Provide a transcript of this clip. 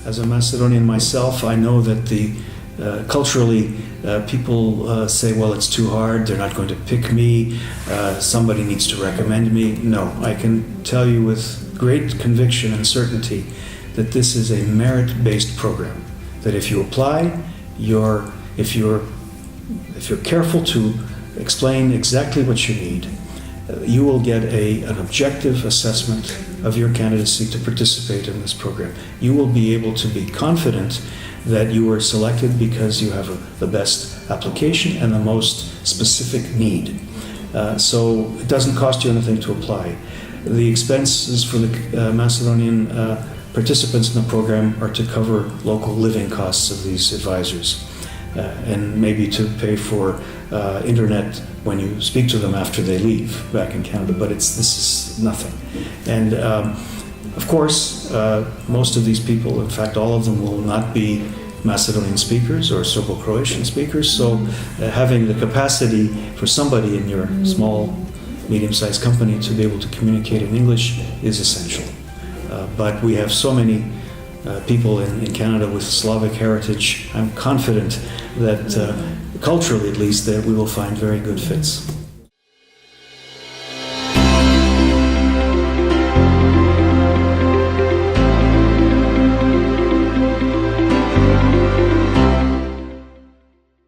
as a Macedonian myself, I know that culturally people say, well, it's too hard, they're not going to pick me, somebody needs to recommend me. No, I can tell you with great conviction and certainty that this is a merit-based program. That if you apply, if you're careful to explain exactly what you need, you will get an objective assessment of your candidacy to participate in this program. You will be able to be confident that you were selected because you have the best application and the most specific need. So it doesn't cost you anything to apply. The expenses for the Macedonian participants in the program are to cover local living costs of these advisors, and maybe to pay for internet when you speak to them after they leave back in Canada, but this is nothing. And of course, most of these people, in fact all of them, will not be Macedonian speakers or Serbo-Croatian speakers, so having the capacity for somebody in your small, medium-sized company to be able to communicate in English is essential. But we have so many people in Canada with Slavic heritage. I'm confident that culturally at least that we will find very good fits.